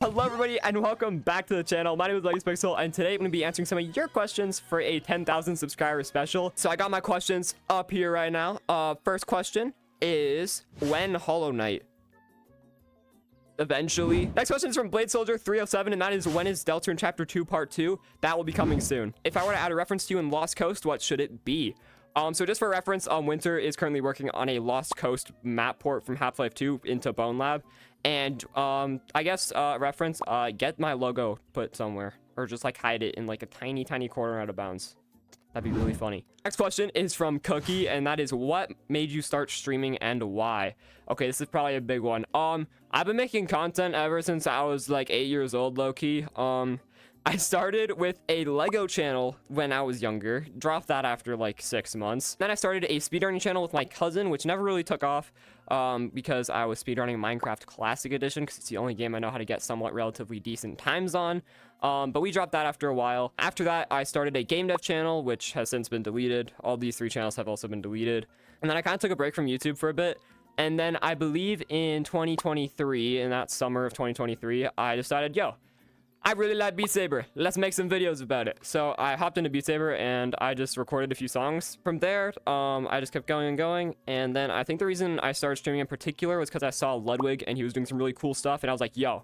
Hello everybody and welcome back to the channel. My name is Pixel and today I'm going to be answering some of your questions for a 10,000 subscriber special. So I got my questions up here right now. First question is, when Hollow Knight? Eventually. Next question is from Blade Soldier 307, and that is, when is Deltarune Chapter 2 Part 2? That will be coming soon. If I were to add a reference to you in Lost Coast, what should it be? So just for reference, Winter is currently working on a Lost Coast map port from Half-Life 2 into bonelab. And I guess reference, get my logo put somewhere, or just like hide it in like a tiny corner out of bounds. That'd be really funny. Next question is from Cookie, and that is, what made you start streaming and why? Okay, this is probably a big one. I've been making content ever since I was like 8 years old, low-key. I started with a Lego channel when I was younger, dropped that after like 6 months. Then I started a speedrunning channel with my cousin, which never really took off because I was speedrunning Minecraft Classic Edition because it's the only game I know how to get somewhat relatively decent times on. But we dropped that after a while. After that, I started a game dev channel, which has since been deleted. All these 3 channels have also been deleted. And then I kind of took a break from YouTube for a bit. And then I believe in 2023, in that summer of 2023, I decided, yo, I really like Beat Saber. Let's make some videos about it. So I hopped into Beat Saber and I just recorded a few songs. From there, I just kept going and going. And then I think the reason I started streaming in particular was because I saw Ludwig and he was doing some really cool stuff. And I was like, yo,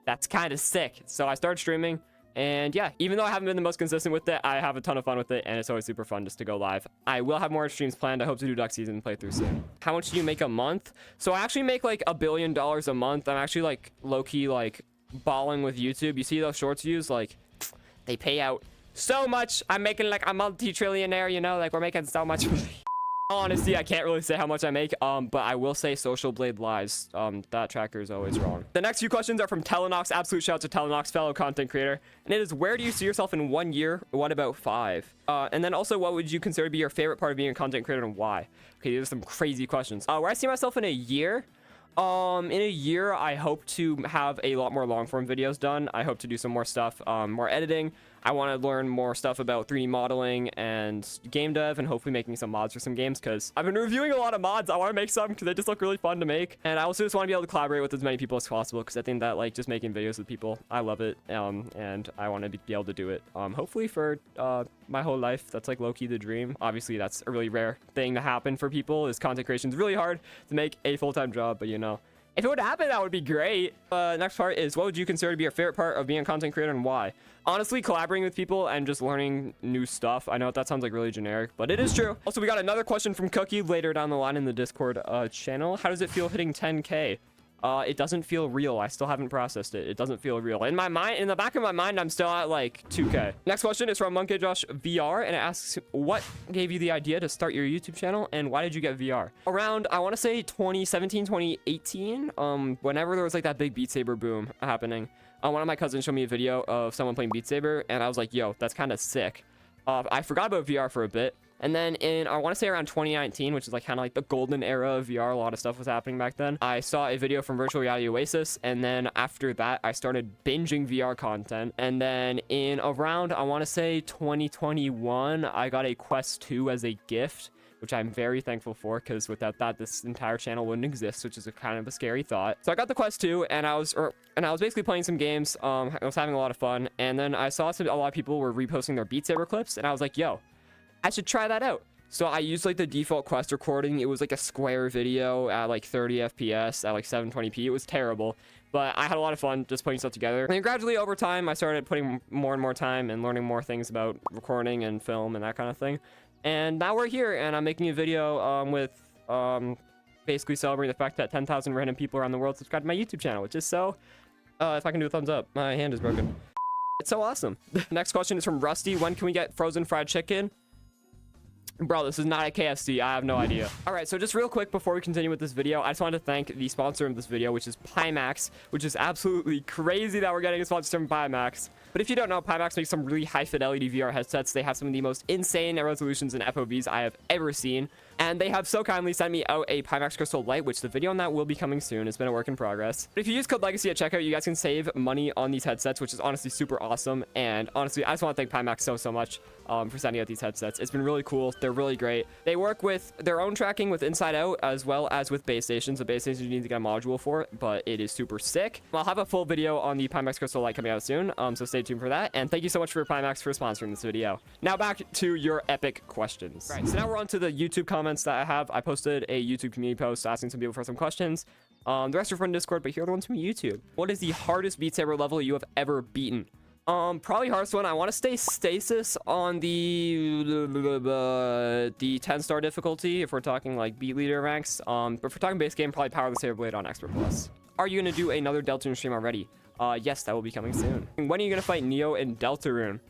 that's kind of sick. So I started streaming. And yeah, even though I haven't been the most consistent with it, I have a ton of fun with it. And it's always super fun just to go live. I will have more streams planned. I hope to do Duck Season playthrough soon. How much do you make a month? So I actually make like $1 billion a month. I'm actually like low-key like balling with YouTube. You see those shorts views, like they pay out so much. I'm making like a multi-trillionaire, you know, like we're making so much. Honestly, I can't really say how much I make, but I will say Social Blade lies. That tracker is always wrong. The next few questions are from Telenox. Absolute shout out to Telenox, fellow content creator, and it is, where do you see yourself in 1 year? What about 5? And then also, what would you consider to be your favorite part of being a content creator and why? Okay, these are some crazy questions. Where I see myself in a year? In a year, I hope to have a lot more long-form videos done. I hope to do some more stuff, more editing. I want to learn more stuff about 3D modeling and game dev, and hopefully making some mods for some games, because I've been reviewing a lot of mods. I want to make some because they just look really fun to make. And I also just want to be able to collaborate with as many people as possible, because I think that like just making videos with people, I love it. And I want to be able to do it, hopefully for my whole life. That's like low-key the dream. Obviously, that's a really rare thing to happen for people, is content creation is really hard to make a full-time job, but you know, if it would happen, that would be great. Next part is, what would you consider to be your favorite part of being a content creator and why? Honestly, collaborating with people and just learning new stuff. I know that sounds like really generic, but it is true. Also, we got another question from Cookie later down the line in the Discord channel. How does it feel hitting 10K? It doesn't feel real. I still haven't processed it. It doesn't feel real. In my mind, in the back of my mind, I'm still at like 2K. Next question is from Monkey Josh VR, and it asks, what gave you the idea to start your YouTube channel and why did you get VR? Around, I want to say 2017, 2018, whenever there was like that big Beat Saber boom happening, one of my cousins showed me a video of someone playing Beat Saber, and I was like, yo, that's kind of sick. I forgot about VR for a bit. And then in, I want to say around 2019, which is like kind of like the golden era of VR, a lot of stuff was happening back then, I saw a video from Virtual Reality Oasis. And then after that, I started binging VR content. And then in around, I want to say 2021, I got a Quest 2 as a gift, which I'm very thankful for, because without that, this entire channel wouldn't exist, which is a kind of a scary thought. So I got the Quest 2, and I was basically playing some games. I was having a lot of fun. And then I saw a lot of people were reposting their Beat Saber clips, and I was like, yo, I should try that out. So I used like the default Quest recording. It was like a square video at like 30 FPS at like 720p. It was terrible, but I had a lot of fun just putting stuff together. And then gradually over time, I started putting more and more time and learning more things about recording and film and that kind of thing. And now we're here, and I'm making a video with basically celebrating the fact that 10,000 random people around the world subscribe to my YouTube channel, which is so, if I can do a thumbs up, my hand is broken. It's so awesome. Next question is from Rusty. When can we get frozen fried chicken? Bro, this is not a KFC. I have no idea. All right, so just real quick before we continue with this video, I just wanted to thank the sponsor of this video, which is Pimax, which is absolutely crazy that we're getting a sponsor from Pimax. But if you don't know, Pimax makes some really high fidelity VR headsets. They have some of the most insane resolutions and FOVs I have ever seen. And they have so kindly sent me out a Pimax Crystal Light, which the video on that will be coming soon. It's been a work in progress. But if you use code Legacy at checkout, you guys can save money on these headsets, which is honestly super awesome. And honestly, I just want to thank Pimax so much for sending out these headsets. It's been really cool. They're really great. They work with their own tracking with Inside Out as well as with base stations. The base stations you need to get a module for, but it is super sick. I'll have a full video on the Pimax Crystal Light coming out soon, so stay tuned for that. And thank you so much for Pimax for sponsoring this video. Now back to your epic questions. All right, so now we're on to the YouTube comments that I have. I posted a YouTube community post asking some people for some questions. The rest are from Discord, but here are the ones from YouTube. What is the hardest Beat Saber level you have ever beaten? Probably hardest one. I want to stay stasis on the 10-star difficulty if we're talking like beat leader ranks. But if we're talking base game, probably Power the Saber Blade on Expert Plus. Are you gonna do another Deltarune stream already? Yes, that will be coming soon. When are you gonna fight Neo and Deltarune?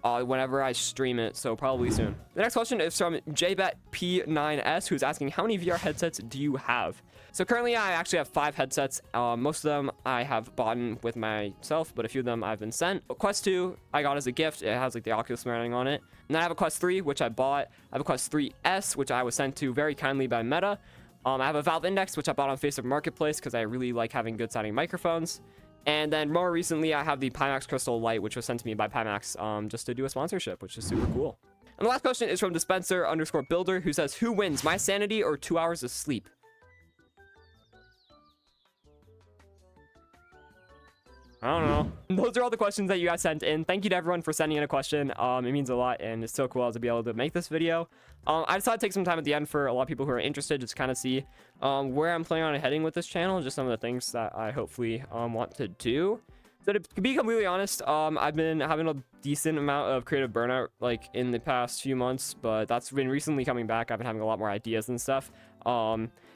Whenever I stream it, so probably soon. The next question is from JBetP9S, who's asking, how many VR headsets do you have? So currently I actually have 5 headsets. Most of them I have bought with myself, but a few of them I've been sent. Quest 2 I got as a gift. It has like the Oculus running on it. And then I have a Quest 3, which I bought. I have a Quest 3S, which I was sent to very kindly by Meta. I have a Valve Index, which I bought on Facebook Marketplace because I really like having good sounding microphones. And then more recently, I have the Pimax Crystal Light, which was sent to me by Pimax just to do a sponsorship, which is super cool. And the last question is from Dispenser_Builder, who says, who wins, my sanity or 2 hours of sleep? I don't know. Those are all the questions that you guys sent in. Thank you to everyone for sending in a question. It means a lot, and it's so cool to be able to make this video. I decided to take some time at the end for a lot of people who are interested, just to kind of see where I'm planning on heading with this channel, just some of the things that I hopefully want to do. So to be completely honest, I've been having a decent amount of creative burnout like in the past few months, but that's been recently coming back. I've been having a lot more ideas and stuff.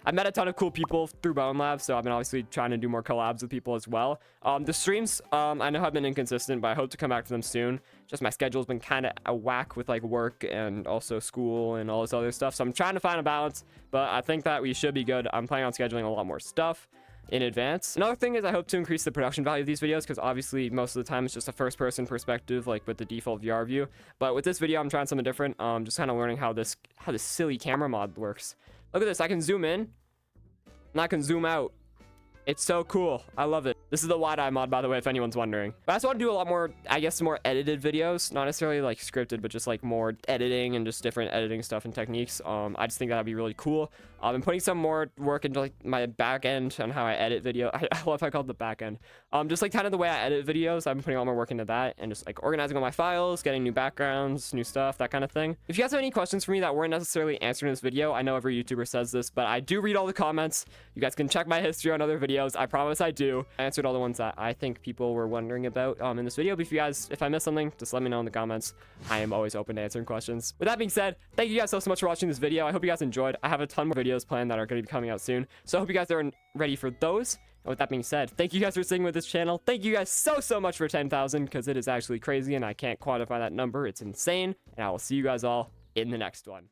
I met a ton of cool people through bonelabs, so I've been obviously trying to do more collabs with people as well. The streams, I know have been inconsistent, but I hope to come back to them soon. Just my schedule's been kind of a whack with like work and also school and all this other stuff, so I'm trying to find a balance, but I think that we should be good. I'm planning on scheduling a lot more stuff in advance. Another thing is I hope to increase the production value of these videos, because obviously most of the time it's just a first person perspective, like with the default VR view. But with this video, I'm trying something different. Just kind of learning how this silly camera mod works. Look at this. I can zoom in and I can zoom out. It's so cool. I love it. This is the wide-eye mod, by the way, if anyone's wondering. But I just want to do a lot more, I guess, more edited videos. Not necessarily like scripted, but just like more editing and just different editing stuff and techniques. I just think that'd be really cool. I've been putting some more work into like my back end and how I edit video. I love how I call it the back end. Just like kind of the way I edit videos. I've been putting a lot more work into that and just like organizing all my files, getting new backgrounds, new stuff, that kind of thing. If you guys have any questions for me that weren't necessarily answered in this video, I know every YouTuber says this, but I do read all the comments. You guys can check my history on other videos. I promise I do. I answered all the ones that I think people were wondering about in this video. But if I missed something, just let me know in the comments. I am always open to answering questions. With that being said, thank you guys so much for watching this video. I hope you guys enjoyed. I have a ton more videos planned that are going to be coming out soon, so I hope you guys are ready for those. And with that being said, thank you guys for sticking with this channel. Thank you guys so much for 10,000, because it is actually crazy and I can't quantify that number. It's insane, and I will see you guys all in the next one.